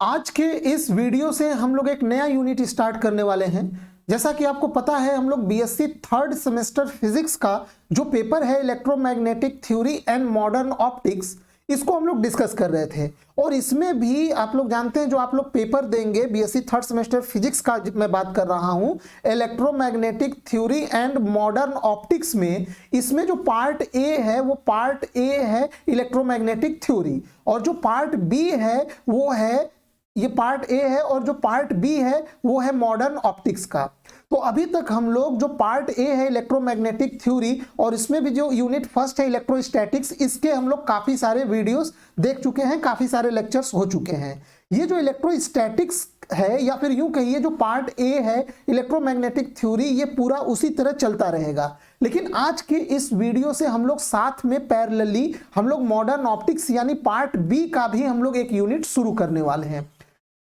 आज के इस वीडियो से हम लोग एक नया यूनिट स्टार्ट करने वाले हैं। जैसा कि आपको पता है, हम लोग बीएससी थर्ड सेमेस्टर फिजिक्स का जो पेपर है electromagnetic theory and modern optics, इसको हम लोग डिस्कस कर रहे थे। और इसमें भी आप लोग जानते हैं, जो आप लोग पेपर देंगे बीएससी थर्ड सेमेस्टर फिजिक्स का मैं बात कर रहा हूं, electromagnetic theory and modern optics में, इसमें जो पार्ट ए है वो पार्ट ए है इलेक्ट्रोमैग्नेटिक थ्योरी, और जो पार्ट बी है वो है, ये पार्ट ए है, और जो पार्ट बी है वो है मॉडर्न ऑप्टिक्स का। तो अभी तक हम लोग जो पार्ट ए है इलेक्ट्रोमैग्नेटिक थ्योरी, और इसमें भी जो यूनिट फर्स्ट है इलेक्ट्रोस्टैटिक्स, इसके हम लोग काफी सारे वीडियोस देख चुके हैं, काफी सारे लेक्चर्स हो चुके हैं। ये जो इलेक्ट्रोस्टैटिक्स है, या फिर यूं कहिए जो पार्ट ए है इलेक्ट्रोमैग्नेटिक थ्योरी, ये पूरा उसी तरह चलता रहेगा। लेकिन आज के इस वीडियो से हम लोग साथ में पैरेलली हम लोग मॉडर्न ऑप्टिक्स यानी पार्ट बी का भी हम लोग एक यूनिट शुरू करने वाले हैं,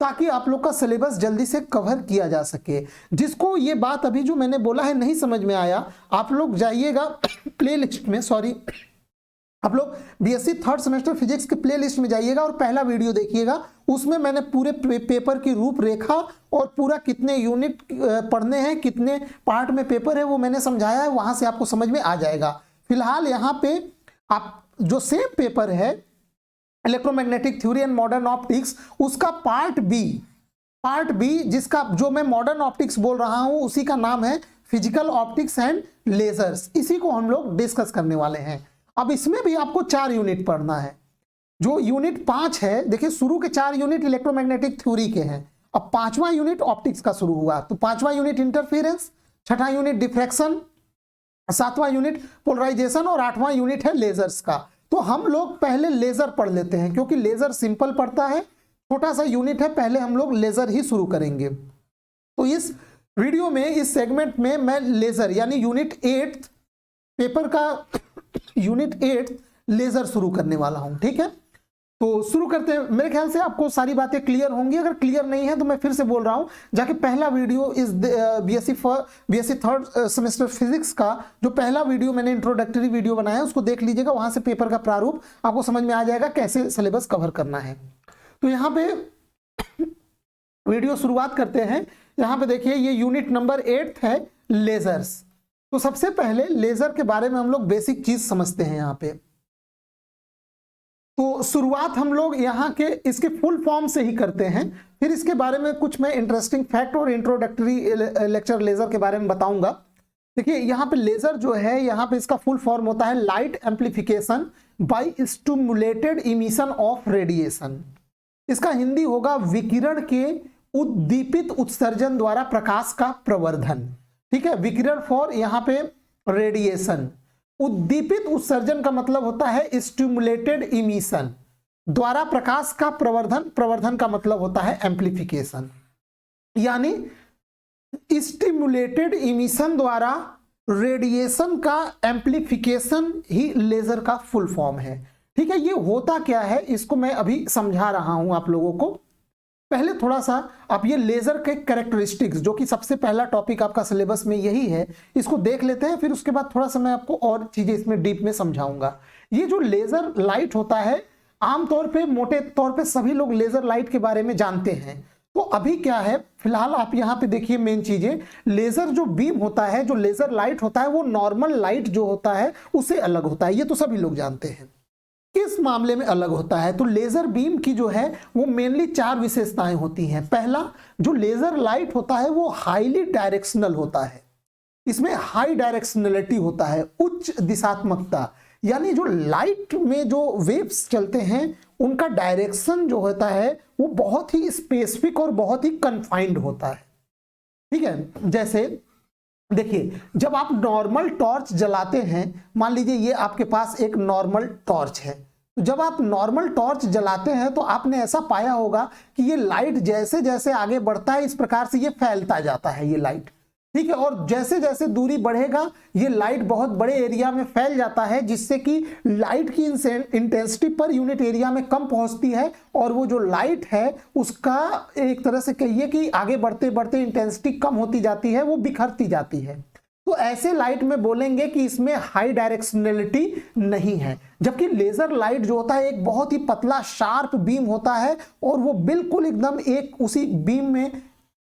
ताकि आप लोग का सिलेबस जल्दी से कवर किया जा सके। जिसको ये बात अभी जो मैंने बोला है नहीं समझ में आया, आप लोग जाइएगा प्लेलिस्ट में, सॉरी, आप लोग बीएससी थर्ड सेमेस्टर फिजिक्स के प्लेलिस्ट में जाइएगा और पहला वीडियो देखिएगा। उसमें मैंने पूरे पेपर की रूपरेखा और पूरा कितने यूनिट पढ़ने हैं, कितने पार्ट में पेपर है, वो मैंने समझाया है, वहां से आपको समझ में आ जाएगा। फिलहाल यहाँ पे आप जो सेम पेपर है electromagnetic theory and modern optics, उसका पार्ट बी जिसका जो मैं मॉडर्न ऑप्टिक्स बोल रहा हूं, उसी का नाम है फिजिकल ऑप्टिक्स एंड लेजर्स। इसी को हम लोग डिस्कस करने वाले हैं। अब इसमें भी आपको 4 यूनिट पढ़ना है। जो यूनिट 5 है, देखिए शुरू के 4 यूनिट इलेक्ट्रोमैग्नेटिक थ्योरी के हैं, अब 5वां यूनिट ऑप्टिक्स का शुरू हुआ। तो 5वां यूनिट इंटरफेरेंस, 6वां यूनिट डिफ्रैक्शन, 7वां यूनिट पोलराइजेशन और 8वां यूनिट है लेजर्स का। तो हम लोग पहले लेजर पढ़ लेते हैं, क्योंकि लेजर सिंपल पड़ता है, छोटा सा यूनिट है, पहले हम लोग लेजर ही शुरू करेंगे। तो इस वीडियो में, इस सेगमेंट में मैं लेजर यानी यूनिट 8 पेपर का यूनिट 8 लेजर शुरू करने वाला हूं। ठीक है, तो शुरू करते हैं। मेरे ख्याल से आपको सारी बातें क्लियर होंगी। अगर क्लियर नहीं है तो मैं फिर से बोल रहा हूं, जाके पहला वीडियो इस बीएससी थर्ड सेमेस्टर फिजिक्स का जो पहला वीडियो मैंने इंट्रोडक्टरी वीडियो बनाया, उसको देख लीजिएगा। वहां से पेपर का प्रारूप आपको समझ में आ जाएगा, कैसे सिलेबस कवर करना है। तो यहाँ पे वीडियो शुरुआत करते हैं। यहाँ पे देखिए, ये यूनिट नंबर 8 है, लेजर्स। तो सबसे पहले लेजर के बारे में हम लोग बेसिक चीज समझते हैं यहाँ पे। तो शुरुआत हम लोग यहाँ के इसके फुल फॉर्म से ही करते हैं, फिर इसके बारे में कुछ मैं इंटरेस्टिंग फैक्ट और इंट्रोडक्टरी लेक्चर लेजर के बारे में बताऊंगा। देखिए यहाँ पे लेजर जो है, यहाँ पे इसका फुल फॉर्म होता है light amplification by stimulated emission of radiation. इसका हिंदी होगा विकिरण के उद्दीपित उत्सर्जन द्वारा प्रकाश का प्रवर्धन। ठीक है, विकिरण फॉर यहाँ पे रेडिएशन, उद्दीपित उत्सर्जन का मतलब होता है स्टिमुलेटेड इमिशन, द्वारा प्रकाश का प्रवर्धन, प्रवर्धन का मतलब होता है एम्प्लीफिकेशन। यानी स्टिमुलेटेड इमिशन द्वारा रेडिएशन का एम्प्लीफिकेशन ही लेजर का फुल फॉर्म है। ठीक है, ये होता क्या है इसको मैं अभी समझा रहा हूं आप लोगों को। पहले थोड़ा सा आप ये लेजर के कैरेक्टरिस्टिक्स, जो कि सबसे पहला टॉपिक आपका सिलेबस में यही है, इसको देख लेते हैं। फिर उसके बाद थोड़ा सा मैं आपको और चीजें इसमें डीप में समझाऊंगा। ये जो लेजर लाइट होता है, आमतौर पे मोटे तौर पे सभी लोग लेजर लाइट के बारे में जानते हैं। तो अभी क्या है, फिलहाल आप यहाँ पे देखिए मेन चीजें, लेजर जो बीम होता है, जो लेजर लाइट होता है, वो नॉर्मल लाइट जो होता है उससे अलग होता है। ये तो सभी लोग जानते हैं। किस मामले में अलग होता है? तो लेजर बीम की जो है वो मेनली 4 विशेषताएं होती हैं। पहला, जो लेजर लाइट होता है वो हाईली डायरेक्शनल होता है, इसमें हाई डायरेक्शनलिटी होता है, उच्च दिशात्मकता। यानी जो लाइट में जो वेव्स चलते हैं उनका डायरेक्शन जो होता है वो बहुत ही स्पेसिफिक और बहुत ही कन्फाइंड होता है। ठीक है, जैसे देखिए, जब आप नॉर्मल टॉर्च जलाते हैं, मान लीजिए ये आपके पास एक नॉर्मल टॉर्च है, जब आप नॉर्मल टॉर्च जलाते हैं तो आपने ऐसा पाया होगा कि ये लाइट जैसे जैसे आगे बढ़ता है, इस प्रकार से ये फैलता जाता है, ये लाइट। ठीक है, और जैसे जैसे दूरी बढ़ेगा ये लाइट बहुत बड़े एरिया में फैल जाता है, जिससे कि लाइट की इंटेंसिटी पर यूनिट एरिया में कम पहुंचती है, और वो जो लाइट है उसका एक तरह से कहिए कि आगे बढ़ते बढ़ते इंटेंसिटी कम होती जाती है, वो बिखरती जाती है। तो ऐसे लाइट में बोलेंगे कि इसमें हाई डायरेक्शनलिटी नहीं है। जबकि लेजर लाइट जो होता है एक बहुत ही पतला शार्प बीम होता है और वो बिल्कुल एकदम एक उसी बीम में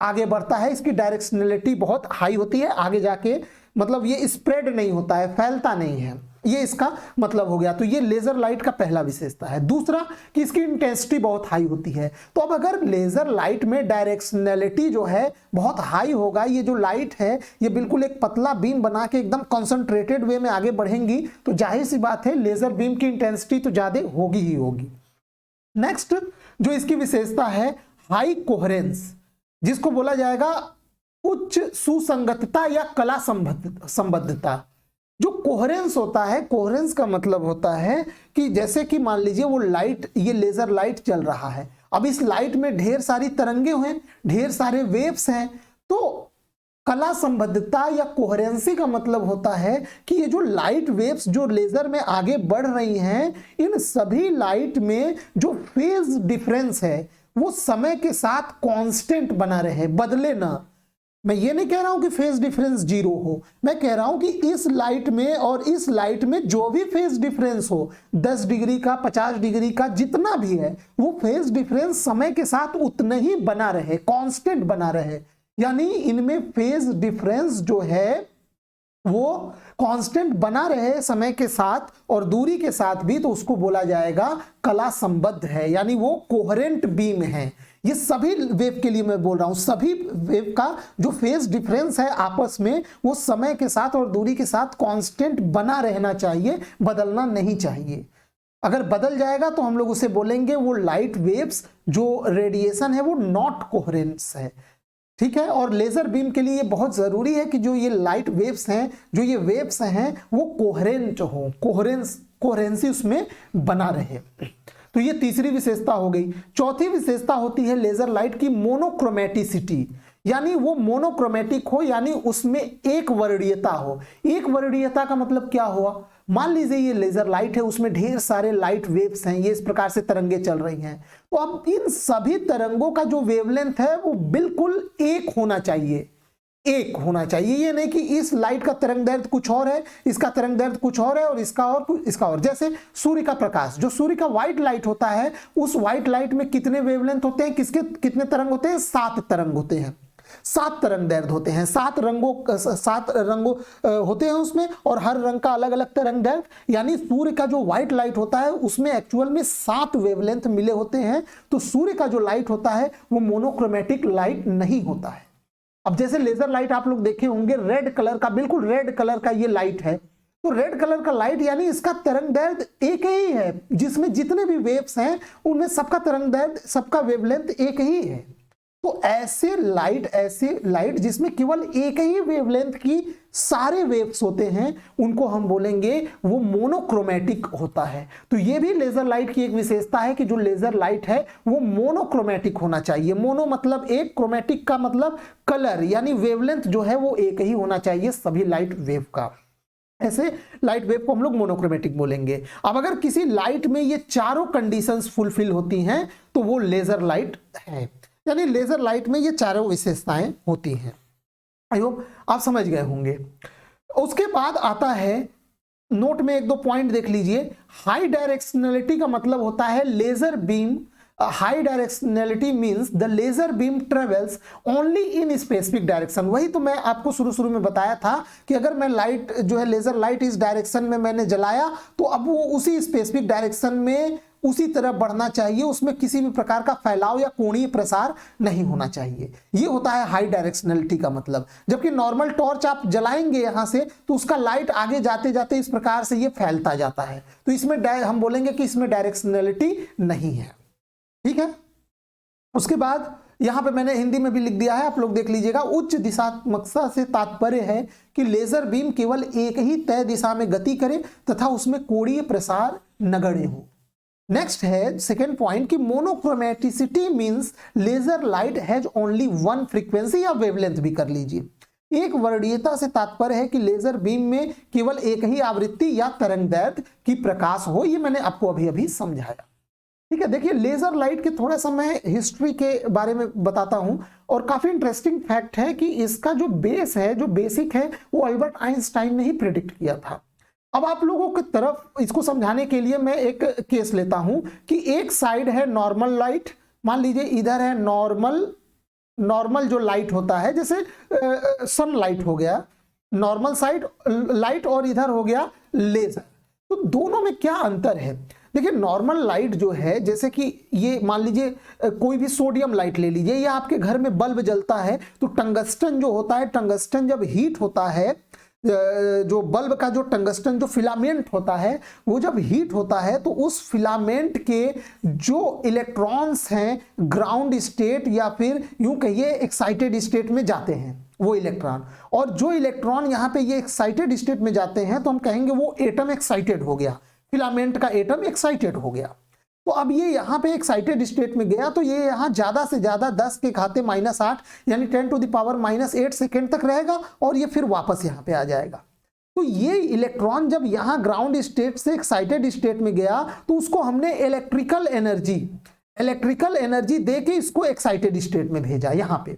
आगे बढ़ता है। इसकी डायरेक्शनलिटी बहुत हाई होती है, आगे जाके मतलब ये स्प्रेड नहीं होता है, फैलता नहीं है, ये इसका मतलब हो गया। तो ये लेजर लाइट का पहला विशेषता है। दूसरा कि इसकी इंटेंसिटी बहुत हाई होती है। तो अब अगर लेजर लाइट में डायरेक्शनलिटी जो है बहुत हाई होगा, ये जो लाइट है ये बिल्कुल एक पतला बीम बना के एकदम कॉन्सेंट्रेटेड वे में आगे बढ़ेंगी, तो जाहिर सी बात है लेजर बीम की इंटेंसिटी तो ज्यादा होगी ही होगी। नेक्स्ट जो इसकी विशेषता है हाई कोहेरेंस, जिसको बोला जाएगा उच्च सुसंगतता या कला संबद्धता। जो कोहेरेंस होता है, कोहेरेंस का मतलब होता है कि जैसे कि मान लीजिए वो लाइट, ये लेजर लाइट चल रहा है, अब इस लाइट में ढेर सारी तरंगे हैं, ढेर सारे वेव्स हैं, तो कला संबद्धता या कोहेरेंसी का मतलब होता है कि ये जो लाइट वेव्स जो लेजर में आगे बढ़ रही हैं, इन सभी लाइट में जो फेज डिफरेंस है वो समय के साथ कांस्टेंट बना रहे, बदले ना। मैं ये नहीं कह रहा हूं कि फेज डिफरेंस 0 हो, मैं कह रहा हूं कि इस लाइट में और इस लाइट में जो भी फेज डिफरेंस हो, 10 डिग्री का, 50 डिग्री का, जितना भी है, वो फेज डिफरेंस समय के साथ उतना ही बना रहे, कांस्टेंट बना रहे। यानी इनमें फेज डिफरेंस जो है वो कांस्टेंट बना रहे समय के साथ और दूरी के साथ भी, तो उसको बोला जाएगा कला संबद्ध है, यानी वो कोहेरेंट बीम है। ये सभी वेव के लिए मैं बोल रहा हूं, सभी वेव का जो फेज डिफरेंस है आपस में वो समय के साथ और दूरी के साथ कांस्टेंट बना रहना चाहिए, बदलना नहीं चाहिए। अगर बदल जाएगा तो हम लोग उसे बोलेंगे वो लाइट वेव्स जो रेडिएशन है वो नॉट कोहेरेंस है, ठीक है। और लेजर बीम के लिए ये बहुत जरूरी है कि जो ये लाइट वेव्स हैं, जो ये वेव्स हैं वो कोहेरेंट हो, कोहेरेंसी उसमें बना रहे। तो ये तीसरी विशेषता हो गई। चौथी विशेषता होती है लेजर लाइट की मोनोक्रोमेटिसिटी, यानी वो मोनोक्रोमेटिक हो, यानी उसमें एक वर्णीयता हो। एक वर्णीयता का मतलब क्या हुआ, मान लीजिए ये लेजर लाइट है, उसमें ढेर सारे लाइट वेव्स हैं, ये इस प्रकार से तरंगे चल रही हैं, तो अब इन सभी तरंगों का जो वेवलेंथ है वो बिल्कुल एक होना चाहिए, एक होना चाहिए। ये नहीं कि इस लाइट का तरंग दैर्ध्य कुछ और है, इसका तरंग दैर्ध्य कुछ और है और इसका और। जैसे सूर्य का प्रकाश, जो सूर्य का व्हाइट लाइट होता है, उस व्हाइट लाइट में कितने वेवलेंथ होते हैं, किसके कितने तरंग होते हैं, 7 तरंग होते हैं, 7 तरंग दैर्ध्य होते हैं, 7 रंगों होते हैं उसमें, और हर रंग का अलग अलग तरंग दैर्ध्य। यानी सूर्य का जो व्हाइट लाइट होता है उसमें एक्चुअल में 7 वेवलेंथ मिले होते हैं। तो सूर्य का जो लाइट होता है वो मोनोक्रोमेटिक लाइट नहीं होता है। अब जैसे लेजर लाइट आप लोग देखे होंगे, रेड कलर का, बिल्कुल रेड कलर का ये लाइट है, तो रेड कलर का लाइट यानी इसका तरंग दैर्ध्य एक ही है, जिसमें जितने भी वेव्स हैं उनमें सबका तरंग दैर्ध्य, सबका वेवलेंथ एक ही है। तो ऐसे लाइट जिसमें केवल एक ही वेवलेंथ की सारे वेव्स होते हैं, उनको हम बोलेंगे वो मोनोक्रोमेटिक होता है। तो ये भी लेजर लाइट की एक विशेषता है कि जो लेजर लाइट है वो मोनोक्रोमेटिक होना चाहिए। मोनो मतलब एक, क्रोमेटिक का मतलब कलर, यानी वेवलेंथ जो है वो एक ही होना चाहिए सभी लाइट वेव का। ऐसे लाइट वेव को हम लोग मोनोक्रोमेटिक बोलेंगे। अब अगर किसी लाइट में ये चारों कंडीशंस फुलफिल होती हैं तो वो लेजर लाइट है, यानी लेजर लाइट में ये चारों विशेषताएं होती हैं। आई होप आप समझ गए होंगे। उसके बाद आता है, नोट में 1-2 पॉइंट देख लीजिए। हाई डायरेक्शनलिटी का मतलब होता है laser beam, high directionality means the laser beam travels only in specific direction. वही तो मैं आपको शुरू में बताया था कि अगर मैं लाइट जो है लेजर लाइट इस डायरेक्शन में मैंने जलाया तो अब वो उसी स्पेसिफिक डायरेक्शन में उसी तरह बढ़ना चाहिए, उसमें किसी भी प्रकार का फैलाव या कोणीय प्रसार नहीं होना चाहिए। ये होता है हाई डायरेक्शनलिटी का मतलब। जबकि नॉर्मल टॉर्च आप जलाएंगे यहां से तो उसका लाइट आगे जाते जाते इस प्रकार से ये फैलता जाता है, तो इसमें हम बोलेंगे कि इसमें डायरेक्शनलिटी नहीं है, ठीक है। उसके बाद यहां पे मैंने हिंदी में भी लिख दिया है, आप लोग देख लीजिएगा। उच्च दिशात्मकता से तात्पर्य है कि लेजर बीम केवल एक ही तय दिशा में गति करे तथा उसमें कोणीय प्रसार नगण्य हो। नेक्स्ट है सेकेंड पॉइंट कि monochromaticity means laser light has only one frequency या वेवलेंथ भी कर लीजिए। एक वर्णीयता से तात्पर्य है कि लेजर बीम में केवल एक ही आवृत्ति या तरंग दैर्ध्य की प्रकाश हो। ये मैंने आपको अभी समझाया। ठीक है, देखिए लेजर लाइट के थोड़ा सा मैं हिस्ट्री के बारे में बताता हूं, और काफी इंटरेस्टिंग फैक्ट है कि इसका जो बेस है, जो बेसिक है, वो अल्बर्ट आइंस्टाइन ने ही प्रेडिक्ट किया था। अब आप लोगों की तरफ इसको समझाने के लिए मैं एक केस लेता हूं कि एक साइड है नॉर्मल लाइट, मान लीजिए इधर है नॉर्मल जो लाइट होता है, जैसे सनलाइट हो गया नॉर्मल साइड लाइट, और इधर हो गया लेजर। तो दोनों में क्या अंतर है? देखिए नॉर्मल लाइट जो है, जैसे कि ये मान लीजिए कोई भी सोडियम लाइट ले लीजिए, या आपके घर में बल्ब जलता है तो टंगस्टन जो होता है, टंगस्टन जब हीट होता है, जो बल्ब का जो टंगस्टन जो फिलामेंट होता है, वो जब हीट होता है तो उस फिलामेंट के जो इलेक्ट्रॉन्स हैं ग्राउंड स्टेट या फिर यूं कहिए एक्साइटेड स्टेट में जाते हैं वो इलेक्ट्रॉन, और जो इलेक्ट्रॉन यहाँ पे ये एक्साइटेड स्टेट में जाते हैं तो हम कहेंगे वो एटम एक्साइटेड हो गया, फिलामेंट का एटम एक्साइटेड हो गया। तो अब ये यहाँ पे एक्साइटेड स्टेट में गया तो ये यहाँ ज्यादा से ज्यादा 10 के घाते -8 यानी 10⁻⁻8 सेकेंड तक रहेगा, और ये फिर वापस यहाँ पे आ जाएगा। तो ये इलेक्ट्रॉन जब यहाँ ग्राउंड स्टेट से एक्साइटेड स्टेट में गया तो उसको हमने इलेक्ट्रिकल एनर्जी दे के इसको एक्साइटेड स्टेट में भेजा यहाँ पे।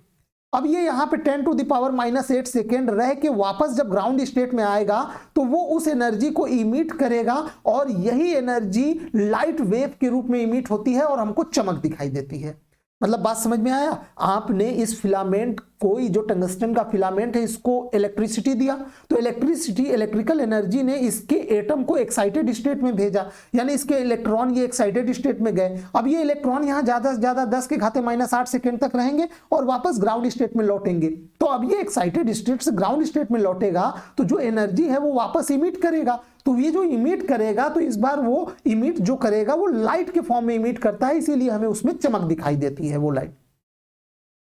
अब ये यहाँ पे 10⁻⁻8 सेकेंड रह के वापस जब ग्राउंड स्टेट में आएगा तो वो उस एनर्जी को इमिट करेगा, और यही एनर्जी लाइट वेव के रूप में इमिट होती है और हमको चमक दिखाई देती है। मतलब बात समझ में आया? आपने इस फिलामेंट कोई जो टंगस्टन का फिलामेंट है इसको इलेक्ट्रिसिटी दिया, तो इलेक्ट्रिकल एनर्जी ने इसके एटम को एक्साइटेड स्टेट में भेजा, यानी इसके इलेक्ट्रॉन ये एक्साइटेड स्टेट में गए। अब ये इलेक्ट्रॉन यहाँ ज्यादा से ज्यादा 10 के घाते -8 सेकेंड तक रहेंगे और वापस ग्राउंड स्टेट में लौटेंगे। तो अब ये एक्साइटेड स्टेट से ग्राउंड स्टेट में लौटेगा तो जो एनर्जी है वो वापस इमिट करेगा। तो ये जो इमिट करेगा तो इस बार वो इमिट जो करेगा वो लाइट के फॉर्म में इमिट करता है, इसीलिए हमें उसमें चमक दिखाई देती है वो लाइट।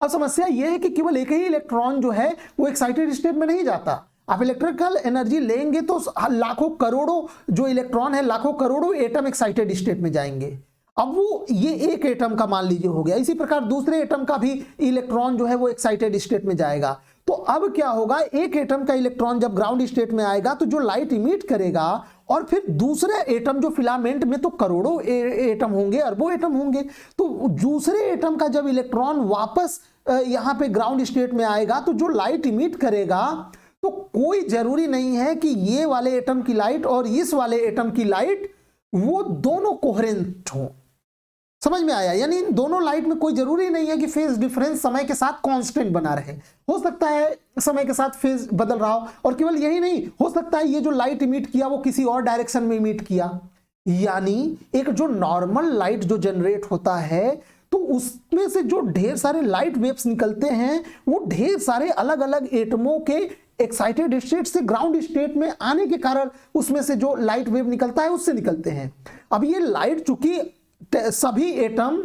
अब समस्या यह है कि केवल एक ही इलेक्ट्रॉन जो है वो एक्साइटेड स्टेट में नहीं जाता। आप इलेक्ट्रिकल एनर्जी लेंगे तो लाखों करोड़ों जो इलेक्ट्रॉन है, लाखों करोड़ों एटम एक्साइटेड स्टेट में जाएंगे। अब वो ये एक एटम का मान लीजिए हो गया, इसी प्रकार दूसरे एटम का भी इलेक्ट्रॉन जो है वो एक्साइटेड स्टेट में जाएगा। तो अब क्या होगा, एक एटम का इलेक्ट्रॉन जब ग्राउंड स्टेट में आएगा तो जो लाइट इमिट करेगा, और फिर दूसरे एटम जो फिलामेंट में तो करोड़ों एटम होंगे, अरबों एटम होंगे, तो दूसरे एटम का जब इलेक्ट्रॉन वापस यहाँ पे ग्राउंड स्टेट में आएगा तो जो लाइट इमिट करेगा, तो कोई जरूरी नहीं है कि ये वाले एटम की लाइट और इस वाले एटम की लाइट वो दोनों कोहेरेंट हो। समझ में आया? यानी इन दोनों लाइट में कोई जरूरी नहीं है कि फेज डिफरेंस समय के साथ कांस्टेंट बना रहे। हो सकता है समय के साथ फेज बदल रहा हो, और केवल यही नहीं, हो सकता है ये जो लाइट इमिट किया वो किसी और डायरेक्शन में इमिट किया। यानी एक जो नॉर्मल लाइट जो जनरेट होता है तो उसमें से जो ढेर सारे लाइट वेव्स निकलते हैं वो ढेर सारे अलग अलग एटमों के एक्साइटेड स्टेट से ग्राउंड स्टेट में आने के कारण उसमें से जो लाइट वेव निकलता है उससे निकलते हैं। अब ये लाइट चूंकि सभी एटम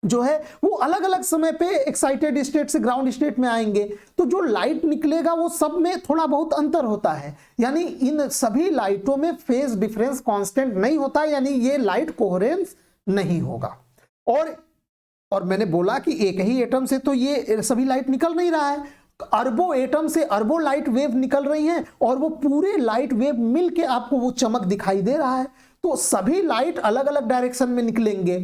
जो है वो अलग अलग समय पे एक्साइटेड स्टेट से ग्राउंड स्टेट में आएंगे, तो जो लाइट निकलेगा वो सब में थोड़ा बहुत अंतर होता है। यानी इन सभी लाइटों में फेज डिफरेंस कांस्टेंट नहीं होता, यानी ये लाइट कोहेरेंस नहीं होगा। और मैंने बोला कि एक ही एटम से तो ये सभी लाइट निकल नहीं रहा है, अरबों एटम से अरबों लाइट वेव निकल रही हैं, और वो पूरे लाइट वेव मिलके आपको वो चमक दिखाई दे रहा है। तो सभी लाइट अलग अलग डायरेक्शन में निकलेंगे,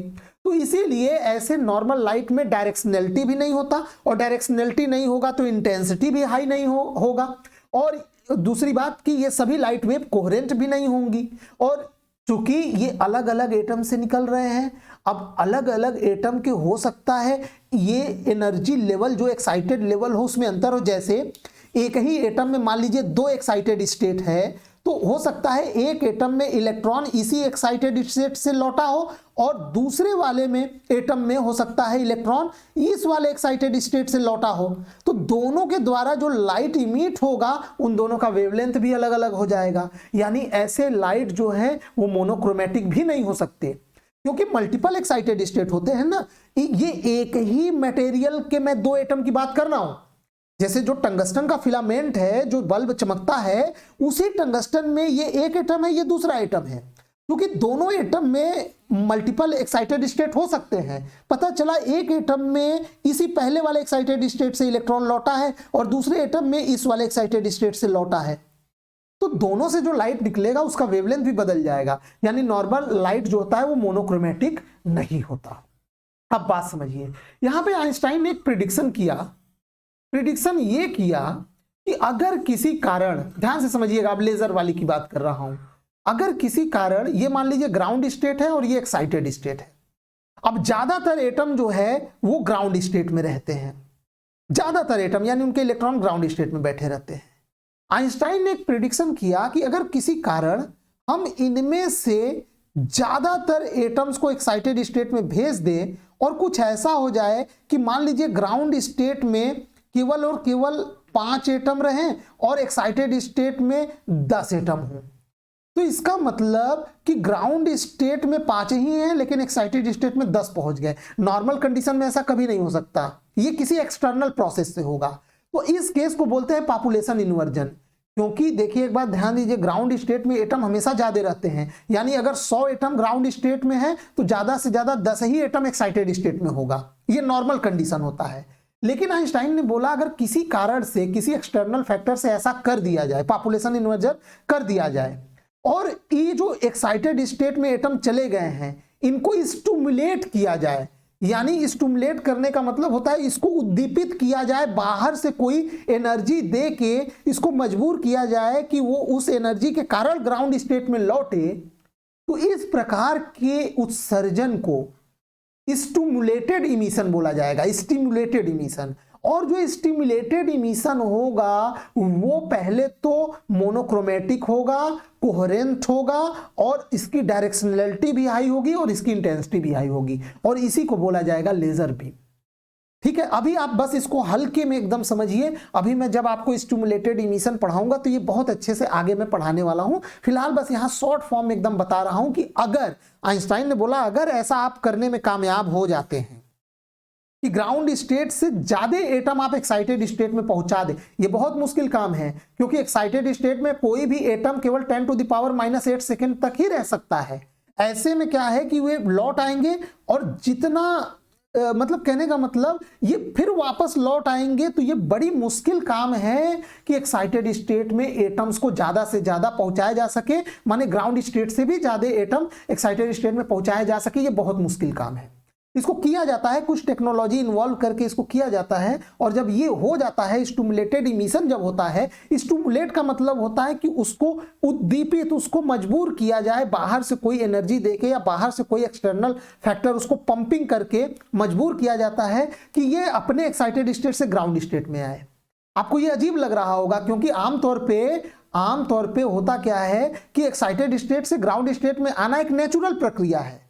तो इसीलिए ऐसे नॉर्मल लाइट में डायरेक्शनैलिटी भी नहीं होता, और डायरेक्शनैलिटी नहीं होगा तो इंटेंसिटी भी हाई नहीं होगा। और दूसरी बात कि ये सभी लाइट वेव कोहेरेंट भी नहीं होंगी, और चूंकि ये अलग अलग एटम से निकल रहे हैं, अब अलग अलग एटम के हो सकता है ये एनर्जी लेवल जो एक्साइटेड लेवल हो उसमें अंतर हो। जैसे एक ही एटम में मान लीजिए 2 एक्साइटेड स्टेट है, तो हो सकता है एक एटम में इलेक्ट्रॉन इसी एक्साइटेड स्टेट से लौटा हो, और दूसरे वाले में एटम में हो सकता है इलेक्ट्रॉन इस वाले एक्साइटेड स्टेट से लौटा हो। तो दोनों के द्वारा जो लाइट इमिट होगा उन दोनों का वेवलेंथ भी अलग अलग हो जाएगा। यानी ऐसे लाइट जो है वो मोनोक्रोमेटिक भी नहीं हो सकते, क्योंकि मल्टीपल एक्साइटेड स्टेट होते हैं ना। ये एक ही मटेरियल के मैं 2 एटम की बात कर रहा हूं, जैसे जो टंगस्टन का फिलामेंट है जो बल्ब चमकता है, उसी टंगस्टन में ये एक एटम है, ये दूसरा एटम है, क्योंकि दोनों एटम में मल्टीपल एक्साइटेड स्टेट हो सकते हैं। पता चला एक एटम में इसी पहले वाले एक्साइटेड स्टेट से इलेक्ट्रॉन लौटा है और दूसरे एटम में इस वाले एक्साइटेड स्टेट से लौटा है, तो दोनों से जो लाइट निकलेगा उसका वेवलेंथ भी बदल जाएगा, यानी नॉर्मल लाइट जो होता है वो मोनोक्रोमेटिक नहीं होता। अब बात समझिए, यहां पे आइंस्टाइन ने एक प्रिडिक्शन किया। प्रिडिक्शन ये किया कि अगर किसी कारण, ध्यान से समझिएगा, अब लेजर वाली की बात कर रहा हूं, अगर किसी कारण ये मान लीजिए ग्राउंड स्टेट है और ये एक्साइटेड स्टेट है। अब ज्यादातर एटम जो है वो ग्राउंड स्टेट में रहते हैं, ज्यादातर एटम यानी उनके इलेक्ट्रॉन ग्राउंड स्टेट में बैठे रहते हैं। आइंस्टाइन ने एक प्रिडिक्शन किया कि अगर किसी कारण हम इनमें से ज्यादातर एटम्स को एक्साइटेड स्टेट में भेज दें और कुछ ऐसा हो जाए कि मान लीजिए ग्राउंड स्टेट में केवल और केवल 5 एटम रहें और एक्साइटेड स्टेट में 10 एटम हो, तो इसका मतलब कि ग्राउंड स्टेट में 5 ही हैं लेकिन एक्साइटेड स्टेट में 10 पहुंच गए। नॉर्मल कंडीशन में ऐसा कभी नहीं हो सकता, ये किसी एक्सटर्नल प्रोसेस से होगा। तो इस केस को बोलते हैं पॉपुलेशन इन्वर्जन। क्योंकि देखिए एक बात ध्यान दीजिए, ग्राउंड स्टेट में एटम हमेशा ज्यादा रहते हैं, यानी अगर 100 एटम ग्राउंड स्टेट में है तो ज्यादा से ज्यादा 10 ही एटम एक्साइटेड स्टेट में होगा, ये नॉर्मल कंडीशन होता है। लेकिन आइंस्टाइन ने बोला अगर किसी कारण से, किसी एक्सटर्नल फैक्टर से ऐसा कर दिया जाए, पॉपुलेशन इन्वर्जन कर दिया जाए, और ये जो एक्साइटेड स्टेट में एटम चले गए हैं इनको स्टिमुलेट किया जाए, यानी स्टिमुलेट करने का मतलब होता है इसको उद्दीपित किया जाए, बाहर से कोई एनर्जी दे के इसको मजबूर किया जाए कि वो उस एनर्जी के कारण ग्राउंड स्टेट में लौटे, तो इस प्रकार के उत्सर्जन को स्टिमुलेटेड इमिशन बोला जाएगा, स्टिमुलेटेड इमिशन। और जो स्टिमुलेटेड इमिशन होगा वो पहले तो मोनोक्रोमेटिक होगा, कोहेरेंट होगा, और इसकी डायरेक्शनलिटी भी हाई होगी और इसकी इंटेंसिटी भी हाई होगी, और इसी को बोला जाएगा लेजर बीम। ठीक है, अभी आप बस इसको हल्के में एकदम समझिए। अभी मैं जब आपको स्टिमुलेटेड इमिशन पढ़ाऊंगा तो ये बहुत अच्छे से आगे मैं पढ़ाने वाला हूं। फिलहाल बस यहां शॉर्ट फॉर्म में एकदम बता रहा हूं कि अगर आइंस्टाइन ने बोला अगर ऐसा आप करने में कामयाब हो जाते हैं कि ग्राउंड स्टेट से ज्यादा एटम आप एक्साइटेड स्टेट में पहुंचा दे, ये बहुत मुश्किल काम है क्योंकि एक्साइटेड स्टेट में कोई भी एटम केवल 10⁻⁻8 सेकेंड तक ही रह सकता है। ऐसे में क्या है कि वे लौट आएंगे और जितना मतलब कहने का मतलब ये फिर वापस लौट आएंगे, तो ये बड़ी मुश्किल काम है कि एक्साइटेड स्टेट में एटम्स को ज्यादा से ज्यादा पहुंचाया जा सके, माने ग्राउंड स्टेट से भी ज्यादा एटम एक्साइटेड स्टेट में पहुंचाया जा सके। ये बहुत मुश्किल काम है, इसको किया जाता है कुछ टेक्नोलॉजी इन्वॉल्व करके इसको किया जाता है। और जब ये हो जाता है, स्टिमुलेटेड इमिशन जब होता है, स्टिमुलेट का मतलब होता है कि उसको उद्दीपित, उसको मजबूर किया जाए, बाहर से कोई एनर्जी देके या बाहर से कोई एक्सटर्नल फैक्टर उसको पंपिंग करके मजबूर किया जाता है कि ये अपने एक्साइटेड स्टेट से ग्राउंड स्टेट में आए। आपको ये अजीब लग रहा होगा क्योंकि आमतौर पे होता क्या है कि एक्साइटेड स्टेट से ग्राउंड स्टेट में आना एक नेचुरल प्रक्रिया है,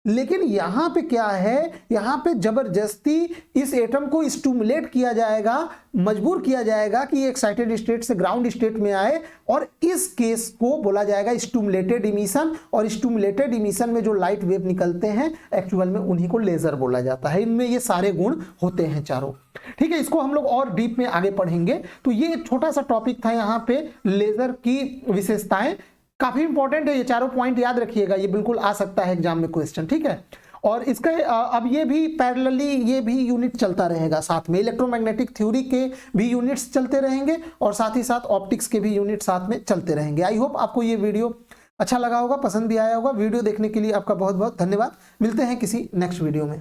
लेकिन यहां पे क्या है, यहां पे जबरदस्ती इस एटम को स्टिमुलेट किया जाएगा, मजबूर किया जाएगा कि ये एक्साइटेड स्टेट से ग्राउंड स्टेट में आए, और इस केस को बोला जाएगा स्टिमुलेटेड इमिशन। और स्टिमुलेटेड इमिशन में जो लाइट वेव निकलते हैं एक्चुअल में उन्हीं को लेजर बोला जाता है। इनमें ये सारे गुण होते हैं चारों। ठीक है, इसको हम लोग और डीप में आगे पढ़ेंगे। तो ये छोटा सा टॉपिक था यहाँ पे लेजर की विशेषताएं, काफी इंपॉर्टेंट है, ये चारों पॉइंट याद रखिएगा, ये बिल्कुल आ सकता है एग्जाम में क्वेश्चन। ठीक है, और इसका अब ये भी पैरेलली ये भी यूनिट चलता रहेगा, साथ में इलेक्ट्रोमैग्नेटिक थ्योरी के भी यूनिट्स चलते रहेंगे और साथ ही साथ ऑप्टिक्स के भी यूनिट साथ में चलते रहेंगे। आई होप आपको ये वीडियो अच्छा लगा होगा, पसंद भी आया होगा। वीडियो देखने के लिए आपका बहुत बहुत धन्यवाद। मिलते हैं किसी नेक्स्ट वीडियो में।